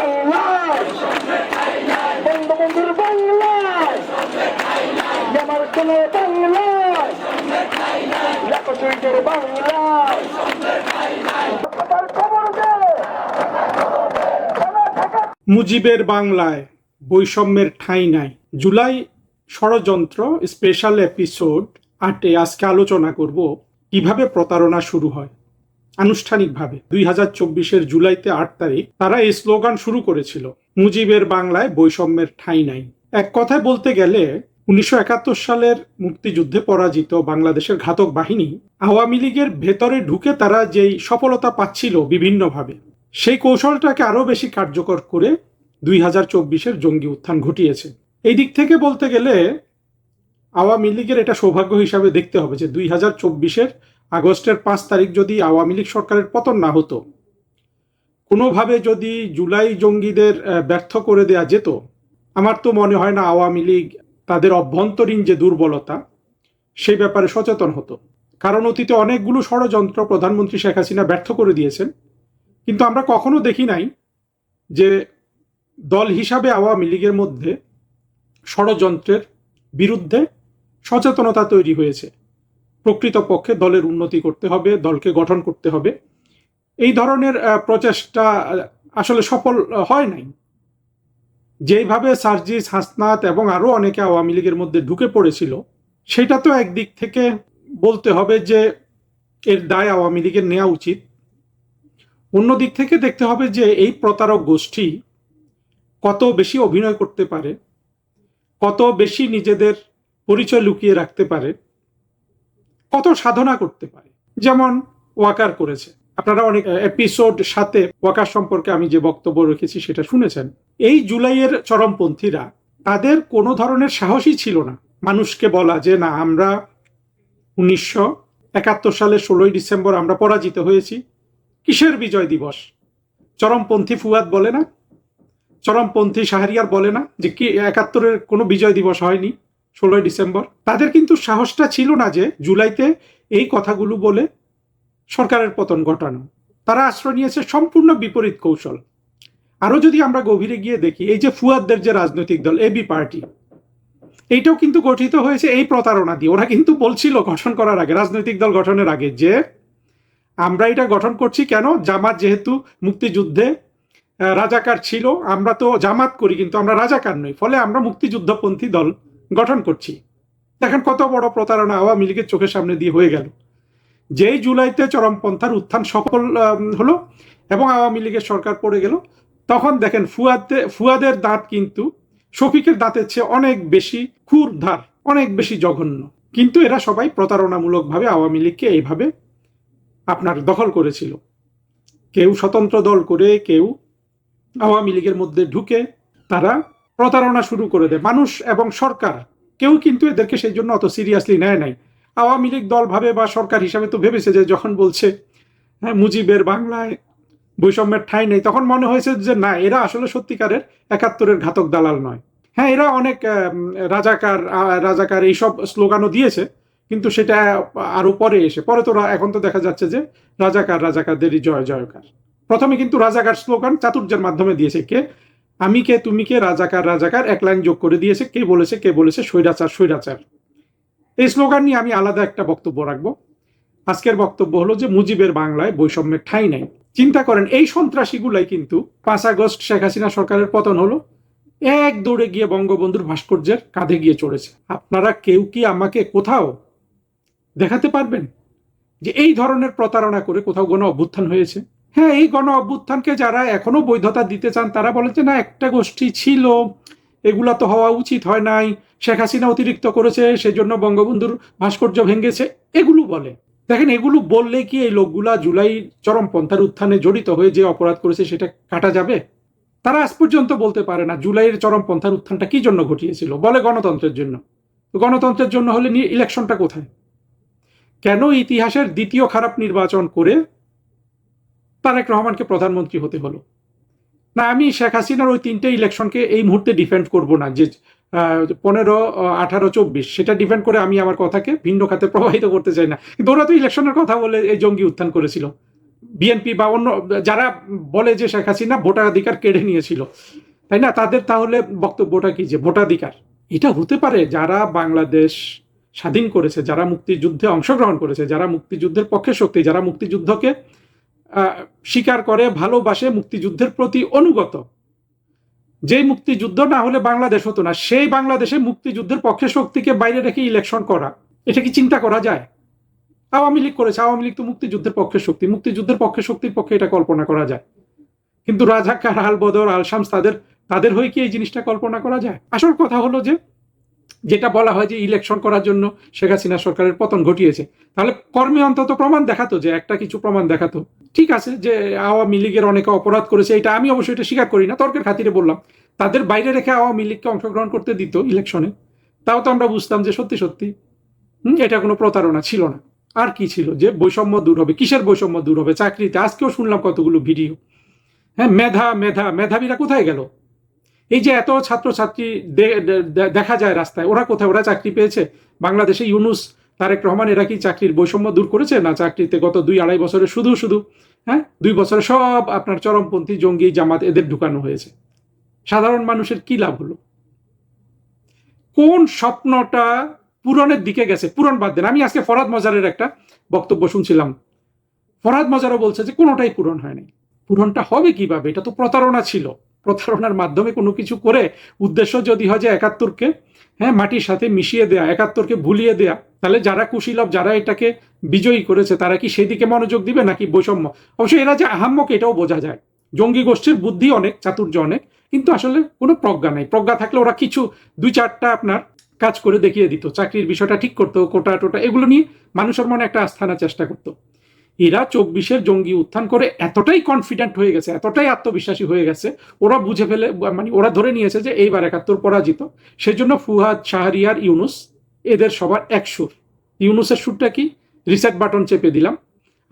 বাংলায়, বঙ্গবন্ধুর বাংলায়, আমার কোন বাংলায়, লাখোটির বাংলায়, খবর দে। মুজিবের বাংলায় বৈষম্যের ঠাঁই নাই। জুলাই ষড়যন্ত্র স্পেশাল এপিসোড 8-এ আজকে আলোচনা করব কিভাবে প্রতারণা শুরু হয় আনুষ্ঠানিকভাবে। 2024-এর জুলাইতে 8 তারিখ তারা এই স্লোগান শুরু করেছিল, মুজিবের বাংলায় বৈষম্যের ঠাঁই নাই। এক কথায় বলতে গেলে 1971 সালের মুক্তিযুদ্ধে পরাজিত বাংলাদেশের ঘাতক বাহিনী আওয়ামী লীগের ভেতরে ঢুকে তারা যেই সফলতা পাচ্ছিল বিভিন্নভাবে, সেই কৌশলটাকে আরো বেশি কার্যকর করে 2024-এর জঙ্গি উত্থান ঘটিয়েছে। এই দিক থেকে বলতে গেলে আওয়ামী লীগের এটা সৌভাগ্য হিসাবে দেখতে হবে যে 2024-এর আগস্টের 5 তারিখ যদি আওয়ামী লীগ সরকারের পতন না হতো, কোনোভাবে যদি জুলাই জঙ্গিদের ব্যর্থ করে দেয়া যেত, আমার তো মনে হয় না আওয়ামী লীগ তাদের অভ্যন্তরীণ যে দুর্বলতা সেই ব্যাপারে সচেতন হতো। কারণ অতীতে অনেকগুলো ষড়যন্ত্র প্রধানমন্ত্রী শেখ হাসিনা ব্যর্থ করে দিয়েছেন, কিন্তু আমরা কখনো দেখি নাই যে দল হিসাবে আওয়ামী লীগের মধ্যে ষড়যন্ত্রের বিরুদ্ধে সচেতনতা তৈরি হয়েছে। প্রকৃতপক্ষে দলের উন্নতি করতে হবে, দলকে গঠন করতে হবে, এই ধরনের প্রচেষ্টা আসলে সফল হয় নাই। যেইভাবে সার্জিস, হাসনাত এবং আরো অনেকে আওয়ামী লীগের মধ্যে ঢুকে পড়েছিল, সেটা তো একদিক থেকে বলতে হবে যে এর দায় আওয়ামী লীগের নেওয়া উচিত। অন্য দিক থেকে দেখতে হবে যে এই প্রতারক গোষ্ঠী কত বেশি অভিনয় করতে পারে, কত বেশি নিজেদের পরিচয় লুকিয়ে রাখতে পারে, কত সাধনা করতে পারে, যেমন ওয়াকার করেছে। আপনারা অনেক এপিসোড 7-এ ওয়াকার সম্পর্কে আমি যে বক্তব্য রেখেছি সেটা শুনেছেন। এই জুলাইয়ের চরমপন্থীরা, তাদের কোনো ধরনের সাহসই ছিল না মানুষকে বলা যে না, আমরা 1971 সালের 16ই ডিসেম্বর আমরা পরাজিত হয়েছি। কিসের বিজয় দিবস? চরমপন্থী ফুয়াদ বলে না, চরমপন্থী শাহরিয়ার বলে না যে কি 71-এর কোনো বিজয় দিবস হয়নি 16ই ডিসেম্বর? তাদের কিন্তু সাহসটা ছিল না যে জুলাইতে এই কথাগুলো বলে সরকারের পতন ঘটানো। তারা আশ্রয় নিয়েছে সম্পূর্ণ বিপরীত কৌশল। আরো যদি আমরা গভীরে গিয়ে দেখি, এই যে ফুয়াদদের যে রাজনৈতিক দল এবি পার্টি, এইটাও কিন্তু গঠিত হয়েছে এই প্রতারণা দিয়ে। ওরা কিন্তু বলছিল গঠন করার আগে, রাজনৈতিক দল গঠনের আগে, যে আমরা এটা গঠন করছি কেন, জামাত যেহেতু মুক্তিযুদ্ধে রাজাকার ছিল, আমরা তো জামাত করি কিন্তু আমরা রাজাকার নই, ফলে আমরা মুক্তিযুদ্ধপন্থী দল গঠন করছি। দেখেন কত বড় প্রতারণা আওয়ামী লীগের চোখের সামনে দিয়ে হয়ে গেল। যেই জুলাইতে চরমপন্থার উত্থান সফল হলো এবং আওয়ামী লীগের সরকার পড়ে গেল, তখন দেখেন ফুয়াদের দাঁত কিন্তু শফিকের দাঁতের চেয়ে অনেক বেশি ক্ষুরধার, অনেক বেশি জঘন্য। কিন্তু এরা সবাই প্রতারণামূলকভাবে আওয়ামী লীগকে এইভাবে আপনার দখল করেছিল। কেউ স্বতন্ত্র দল করে, কেউ আওয়ামী লীগের মধ্যে ঢুকে তারা প্রতারণা শুরু করে দেয়। মানুষ এবং সরকার কেউ কিন্তু এদেরকে সেই জন্য অত সিরিয়াসলি নেয় নাই। আওয়ামী লীগ দল ভাবে বা সরকার হিসাবে তো ভেবেছে যে যখন বলছে হ্যাঁ মুজিবের বাংলায় বৈষম্যের ঠাঁই নেই, তখন মনে হয়েছে যে না, এরা আসলে সত্যিকারের 71-এর ঘাতক দালাল নয়। হ্যাঁ, এরা অনেক রাজাকার এইসব স্লোগানও দিয়েছে, কিন্তু সেটা আরো পরে এসে, পরে তো এখন তো দেখা যাচ্ছে যে রাজাকারদেরই জয় জয়কার। প্রথমে কিন্তু রাজাকার স্লোগান চাতুর্যের মাধ্যমে দিয়েছে। কে? আমি কে, তুমি কে, রাজাকার এক লাইন যোগ করে দিয়েছে। কে বলেছে স্বৈরাচার। এই স্লোগান নিয়ে আমি আলাদা একটা বক্তব্য রাখবো। আজকের বক্তব্য হলো যে মুজিবের বাংলায় বৈষম্যের ঠাঁই নাই। চিন্তা করেন, এই সন্ত্রাসীগুলাই কিন্তু 5 আগস্ট শেখ হাসিনা সরকারের পতন হলো, এক দৌড়ে গিয়ে বঙ্গবন্ধুর ভাস্কর্যের কাঁধে গিয়ে চড়েছে। আপনারা কেউ কি আমাকে কোথাও দেখাতে পারবেন যে এই ধরনের প্রতারণা করে কোথাও গণ অভ্যুত্থান হয়েছে? হ্যাঁ, এই গণ অভ্যুত্থানকে যারা এখনো বৈধতা দিতে চান তারা বলেন যে না, একটা গোষ্ঠী ছিল, এগুলা তো হওয়া উচিত হয় নাই, শেখ হাসিনা অতিরিক্ত করেছে, সেজন্য বঙ্গবন্ধুর ভাস্কর্য ভেঙেছে, এগুলো বলে। দেখেন, এগুলো বললে কি এই লোকগুলা জুলাই চরমপন্থার উত্থানে জড়িত হয়ে যে অপরাধ করেছে সেটা কাটা যাবে? তারা আজ পর্যন্ত বলতে পারে না জুলাইয়ের চরমপন্থার উত্থানটা কি জন্য ঘটিয়েছিল। বলে গণতন্ত্রের জন্য। গণতন্ত্রের জন্য হলে ইলেকশনটা কোথায়? কেন ইতিহাসের দ্বিতীয় খারাপ নির্বাচন করে তারেক রহমানকে প্রধানমন্ত্রী হতে হলো? না, আমি শেখ হাসিনার ওই 3টে ইলেকশনকে এই মুহূর্তে ডিফেন্ড করব না, যে 15, 18, 24 সেটা ডিফেন্ড করে আমি আমার কথাকে ভিন্ন খাতে প্রবাহিত করতে চাই না। কিন্তু ওরা তো ইলেকশনের কথা বলে এই জঙ্গি উত্থান করেছিল। বিএনপি বা অন্য যারা বলে যে শেখ হাসিনা ভোটাধিকার কেড়ে নিয়েছিল, তাই না, তাদের তাহলে বক্তব্যটা কি যে ভোটাধিকার এটা হতে পারে যারা বাংলাদেশ স্বাধীন করেছে, যারা মুক্তিযুদ্ধে অংশগ্রহণ করেছে, যারা মুক্তিযুদ্ধের পক্ষে শক্তি, যারা মুক্তিযুদ্ধকে স্বীকার করে, ভালোবাসে, মুক্তিযুদ্ধের প্রতি অনুগত, যেই মুক্তিযুদ্ধ না হলে বাংলাদেশ হতো না, সেই বাংলাদেশে মুক্তিযুদ্ধের পক্ষে শক্তিকে বাইরে রেখে ইলেকশন করা, এটা কি চিন্তা করা যায়? আওয়ামী লীগ করেছে, আওয়ামী লীগ তো মুক্তিযুদ্ধের পক্ষে শক্তি, মুক্তিযুদ্ধের পক্ষে শক্তির পক্ষে এটা কল্পনা করা যায়, কিন্তু রাজাকার, আল বদর, আল শামস তাদের হয়ে কি এই জিনিসটা কল্পনা করা যায়? আসল কথা হলো যে যেটা বলা হয় যে ইলেকশন করার জন্য শেখ হাসিনা সরকারের পতন ঘটিয়েছে, তাহলে কর্মে অন্তত প্রমাণ দেখাতো, যে একটা কিছু প্রমাণ দেখাতো। ঠিক আছে যে আওয়ামী লীগের অনেকে অপরাধ করেছে, এটা আমি অবশ্যই এটা স্বীকার করি না, তর্কের খাতিরে বললাম, তাদের বাইরে রেখে আওয়ামী লীগকে অংশগ্রহণ করতে দিত ইলেকশনে, তাও তো আমরা বুঝতাম যে সত্যি সত্যি এটা কোনো প্রতারণা ছিল না। আর কি ছিল? যে বৈষম্য দূর হবে। কিসের বৈষম্য দূর হবে? চাকরিতে। আজকেও শুনলাম কতগুলো ভিডিও। হ্যাঁ, মেধাবীরা কোথায় গেল? এই যে এত ছাত্রছাত্রী দেখা যায় রাস্তায়, ওরা কোথায়? ওরা চাকরি পেয়েছে? বাংলাদেশে ইউনূস, তারেক রহমান এরা কি চাকরির বৈষম্য দূর করেছে? না, চাকরিতে গত 2-2.5 বছরে শুধু শুধু 2 বছরে সব আপনার চরমপন্থী, জঙ্গি, জামাত এদের ঢুকানো হয়েছে। সাধারণ মানুষের কি লাভ হলো? কোন স্বপ্নটা পূরণের দিকে গেছে? পূরণ বাদ দেন। আমি আজকে ফরহাদ মজারের একটা বক্তব্য শুনছিলাম, ফরহাদ মজারও বলছে যে কোনোটাই পূরণ হয়নি। পূরণটা হবে কিভাবে? এটা তো প্রতারণা ছিল। প্রতারণার মাধ্যমে কোনো কিছু করে উদ্দেশ্য যদি হয় যে 71কে মাটির সাথে মিশিয়ে দেয়া, 71কে ভুলিয়ে দেয়া, তাহলে যারা কুশীলব, যারা এটাকে বিজয়ী করেছে, তারা কি সেদিকে মনোযোগ দিবে নাকি বৈষম্য? অবশ্যই এরা যে আহাম্মক এটাও বোঝা যায়। জঙ্গি গোষ্ঠীর বুদ্ধি অনেক, চাতুর্য অনেক, কিন্তু আসলে কোনো প্রজ্ঞা নাই। প্রজ্ঞা থাকলে ওরা কিছু 2-4টা আপনার কাজ করে দেখিয়ে দিত, চাকরির বিষয়টা ঠিক করতো, কোটা টোটা এগুলো নিয়ে মানুষের মনে একটা আস্থানার চেষ্টা করতো। এরা 24-এর জঙ্গি উত্থান করে এতটাই কনফিডেন্ট হয়ে গেছে, এতটাই আত্মবিশ্বাসী হয়ে গেছে, ওরা বুঝে ফেলে, মানে ওরা ধরে নিয়েছে যে এইবার 71 পরাজিত। সেজন্য ফুয়াদ, শাহরিয়ার, ইউনূস এদের সবার এক সুর। ইউনূসের সুরটা কি? রিসেট বাটন চেপে দিলাম।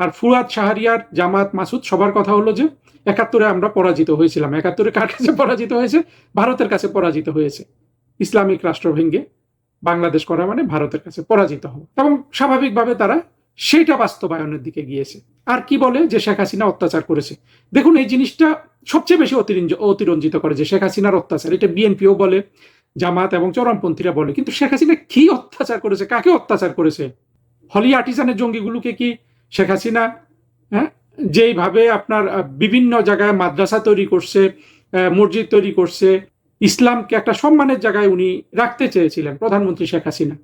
আর ফুয়াদ, শাহরিয়ার, জামাত, মাসুদ সবার কথা হলো যে 71-এ আমরা পরাজিত হয়েছিলাম। 71-এ কার কাছে পরাজিত হয়েছে? ভারতের কাছে পরাজিত হয়েছে। ইসলামিক রাষ্ট্র ভেঙে বাংলাদেশ করা মানে ভারতের কাছে পরাজিত হওয়া, এবং স্বাভাবিকভাবে তারা সেটা বাস্তবায়নের দিকে গিয়েছে। আর কি বলে যে শেখ হাসিনা অত্যাচার করেছে। দেখুন, এই জিনিসটা সবচেয়ে বেশি অতিরঞ্জিত করে যে শেখ হাসিনার অত্যাচার। এটা বিএনপিও বলে, জামাত এবং চরমপন্থীরা বলে, কিন্তু শেখ হাসিনা কি অত্যাচার করেছে? কাকে অত্যাচার করেছে? হলি আর্টিজানের জঙ্গিগুলোকে কি শেখ হাসিনা যেইভাবে আপনার বিভিন্ন জায়গায় মাদ্রাসা তৈরি করছে, মসজিদ তৈরি করছে, ইসলামকে একটা সম্মানের জায়গায় উনি রাখতে চেয়েছিলেন প্রধানমন্ত্রী শেখ হাসিনা,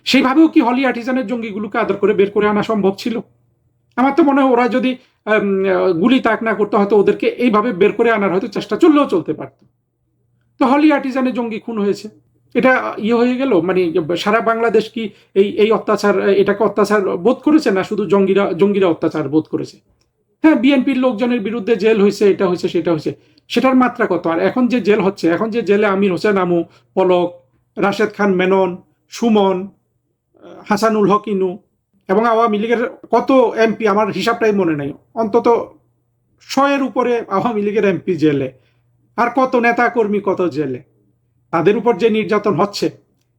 সেইভাবেও কি হলি আর্টিজানের জঙ্গিগুলোকে আদর করে বের করে আনা সম্ভব ছিল? আমার তো মনে হয় ওরা যদি গুলি তাক না করতে, হয়তো ওদেরকে এইভাবে বের করে আনার হয়তো চেষ্টা চলতে পারতো। তো হলি আর্টিজানের জঙ্গি খুন হয়েছে, এটা হয়ে গেল, মানে সারা বাংলাদেশ কি এই অত্যাচার, এটাকে অত্যাচার বোধ করেছে, না শুধু জঙ্গিরা অত্যাচার বোধ করেছে? হ্যাঁ, বিএনপির লোকজনের বিরুদ্ধে জেল হয়েছে, এটা হয়েছে, সেটা হয়েছে, সেটার মাত্রা কত? আর এখন যে জেল হচ্ছে, এখন যে জেলে আমির হোসেন আমু, পলক, রাশেদ খান মেনন, সুমন, হাসানুল হক ইনু এবং আওয়ামী লীগের কত এমপি, আমার হিসাবটাই মনে নাই, অন্তত 100-এর উপরে আওয়ামী লীগের এমপি জেলে, আর কত নেতা কর্মী কত জেলে। তাদের উপর যে নির্যাতন হচ্ছে,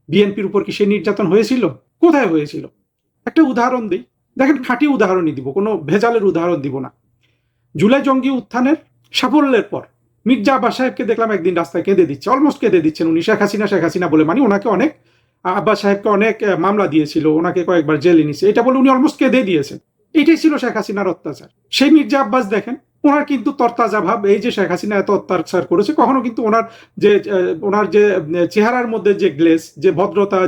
বিএনপির উপর কি সে নির্যাতন হয়েছিল? কোথায় হয়েছিল? একটা উদাহরণ দিই, দেখেন, খাঁটি উদাহরণই দিব, কোনো ভেজালের উদাহরণ দিব না। জুলাই জঙ্গি উত্থানের সাফল্যের পর মির্জা আব্বাস সাহেবকে দেখলাম একদিন রাস্তায় কেঁদে দিচ্ছে, অলমোস্ট কেঁদে দিচ্ছেন উনি, শেখ হাসিনা বলে, মানে ওনাকে অনেক, আব্বাস সাহেবকে অনেক মামলা দিয়েছিল, ওনাকে কয়েকবার জেলে নিছে, এটা বলে উনি অলমোস্ট কেঁদে দিয়েছেন। এটাই ছিল শেখ হাসিনার অত্যাচার। সেই মির্জা আব্বাস দেখেন, ওনার কিন্তু তরতাজা ভাব, এই যে শেখ হাসিনা এত অত্যাচার করেছে, কখনো কিন্তু ওনার যে চেহারার মধ্যে যে গ্লেজ, যে ভদ্রতা,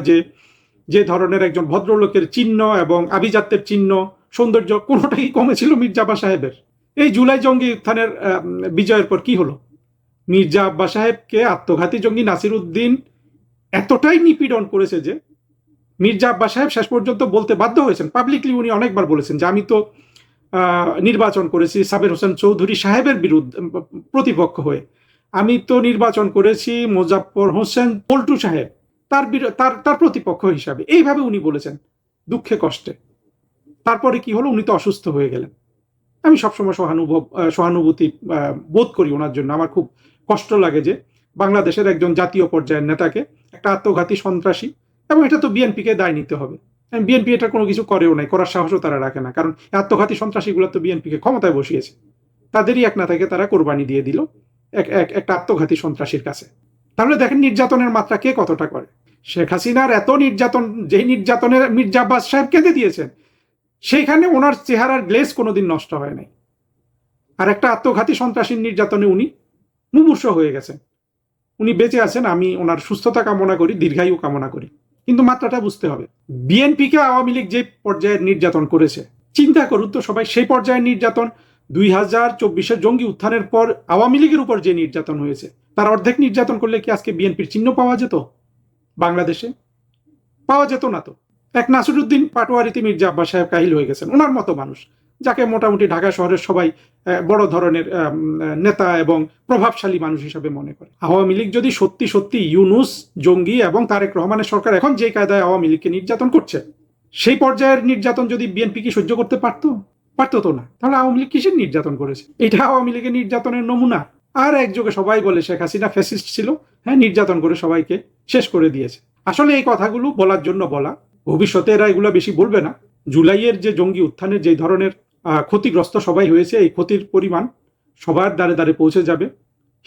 যে ধরনের একজন ভদ্রলোকের চিহ্ন এবং আভিজাত্যের চিহ্ন, সৌন্দর্য, কোনোটাই কমেছিল মির্জা আব্বাস সাহেবের? এই জুলাই জঙ্গি উত্থানের বিজয়ের পর কি হলো? মির্জা আব্বাস সাহেবকে আত্মঘাতী জঙ্গি নাসির উদ্দিন এতটাই নিপীড়ন করেছে যে মির্জা আব্বাস সাহেব শেষ পর্যন্ত বলতে বাধ্য হয়েছেন, পাবলিকলি উনি অনেকবার বলেছেন যে আমি তো নির্বাচন করেছি সাবের হোসেন চৌধুরী সাহেবের বিরুদ্ধে, প্রতিপক্ষ হয়ে, আমি তো নির্বাচন করেছি মোজাফফর হোসেন পল্টু সাহেব তার প্রতিপক্ষ হিসাবে, এইভাবে উনি বলেছেন দুঃখে কষ্টে। তারপরে কি হলো? উনি তো অসুস্থ হয়ে গেলেন। আমি সবসময় সহানুভূতি বোধ করি ওনার জন্য। আমার খুব কষ্ট লাগে যে বাংলাদেশের একজন জাতীয় পর্যায়ের নেতাকে একটা আত্মঘাতী সন্ত্রাসী, এবং এটা তো বিএনপিকে দায় নিতে হবে, বিএনপি এটা কোনো কিছু করেও নাই, করার সাহসও তারা রাখে না, কারণ আত্মঘাতী সন্ত্রাসীগুলো তো বিএনপিকে ক্ষমতায় বসিয়েছে, তাদেরই এক না থেকে তারা কোরবানি দিয়ে দিল একটা আত্মঘাতী সন্ত্রাসীর কাছে। তাহলে দেখেন নির্যাতনের মাত্রা কে কতটা করে। শেখ হাসিনার এত নির্যাতন, যেই নির্যাতনের মির্জা আব্বাস সাহেব কেঁদে দিয়েছেন, সেইখানে ওনার চেহারার গ্লেজ কোনোদিন নষ্ট হয় নাই। আর একটা আত্মঘাতী সন্ত্রাসীর নির্যাতনে উনি মুমূর্ষ হয়ে গেছেন। উনি বেঁচে আছেন, আমি ওনার সুস্থতা কামনা করি, দীর্ঘায়ু কামনা করি, কিন্তু মাত্রাটা বুঝতে হবে। বিএনপিকে আওয়ামী লীগ যে পর্যায়ের নির্যাতন করেছে, চিন্তা করুন তো সবাই, সেই পর্যায়ের নির্যাতন 2024-এর জঙ্গি উত্থানের পর আওয়ামী লীগের উপর যে নির্যাতন হয়েছে, তার অর্ধেক নির্যাতন করলে কি আজকে বিএনপির চিহ্ন পাওয়া যেত বাংলাদেশে? পাওয়া যেত না তো। এক নাসিরুদ্দিন পাটোয়ারিতে মির্জা আব্বাস সাহেব কাহিল হয়ে গেছেন, ওনার মতো মানুষ, যাকে মোটামুটি ঢাকা শহরের সবাই বড় ধরনের নেতা এবং প্রভাবশালী মানুষ হিসাবে মনে করে। আওয়ামী লীগ যদি সত্যি সত্যি ইউনূস, জঙ্গি এবং তারেক রহমানের সরকার এখন যে কায়দায় আওয়ামী লীগকে নির্যাতন করছে, সেই পর্যায়ের নির্যাতন যদি বিএনপি কি সহ্য করতে পারতো? পারতো তো না। তাহলে আওয়ামী লীগ কিসের নির্যাতন করেছে? এটা আওয়ামী লীগের নির্যাতনের নমুনা। আর একযোগে সবাই বলে শেখ হাসিনা ফ্যাসিস্ট ছিল, হ্যাঁ, নির্যাতন করে সবাইকে শেষ করে দিয়েছে। আসলে এই কথাগুলো বলার জন্য বলা, ভবিষ্যতে এরা এগুলো বেশি বলবে না। জুলাইয়ের যে জঙ্গি উত্থানের যে ধরনের ক্ষতিগ্রস্ত সবাই হয়েছে, এই ক্ষতির পরিমাণ সবার দ্বারে দ্বারে পৌঁছে যাবে,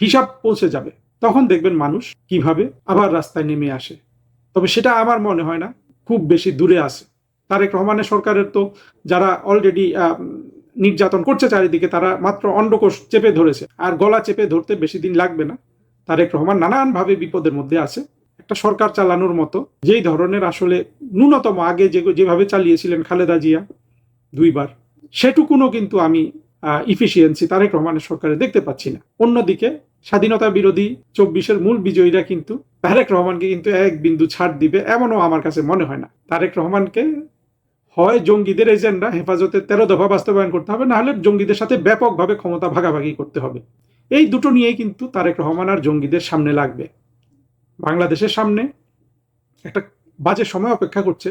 হিসাব পৌঁছে যাবে। তখন দেখবেন মানুষ কিভাবে আবার রাস্তায় নেমে আসে। তবে সেটা আমার মনে হয় না খুব বেশি দূরে আছে। তারেক রহমানের সরকারের তো যারা অলরেডি নির্যাতন করছে চারিদিকে, তারা মাত্র অন্ডকোষ চেপে ধরেছে, আর গলা চেপে ধরতে বেশি দিন লাগবে না। তারেক রহমান নানানভাবে বিপদের মধ্যে আছে। একটা সরকার চালানোর মতো যেই ধরনের আসলে ন্যূনতম আগে যেভাবে চালিয়েছিলেন খালেদা জিয়া 2 বার, সেটুকুনও কিন্তু আমি ইফিসিয়েন্সি তারেক রহমানের সরকারে দেখতে পাচ্ছি না। অন্যদিকে স্বাধীনতা বিরোধী 24-এর মূল বিজয়ীরা কিন্তু তারেক রহমানকে কিন্তু এক বিন্দু ছাড় দিবে এমনও আমার কাছে মনে হয় না। তারেক রহমানকে হয় জঙ্গিদের এজেন্ডা হেফাজতের 13 দফা বাস্তবায়ন করতে হবে, না হলে জঙ্গিদের সাথে ব্যাপকভাবে ক্ষমতা ভাগাভাগি করতে হবে। এই দুটো নিয়েই কিন্তু তারেক রহমান আর জঙ্গিদের সামনে লাগবে। বাংলাদেশের সামনে একটা বাজে সময় অপেক্ষা করছে।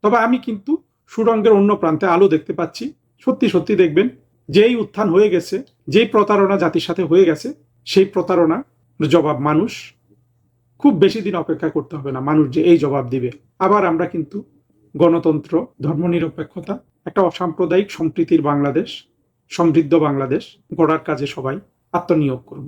তবে আমি কিন্তু সুড়ঙ্গের অন্য প্রান্তে আলো দেখতে পাচ্ছি। সত্যি সত্যি দেখবেন, যেই উত্থান হয়ে গেছে, যেই প্রতারণা জাতির সাথে হয়ে গেছে, সেই প্রতারণা জবাব মানুষ খুব বেশি দিন অপেক্ষা করতে হবে না। মানুষ যে এই জবাব দিবে, আবার আমরা কিন্তু গণতন্ত্র, ধর্মনিরপেক্ষতা, একটা অসাম্প্রদায়িক সম্প্রীতির বাংলাদেশ, সমৃদ্ধ বাংলাদেশ গড়ার কাজে সবাই আত্মনিয়োগ করব।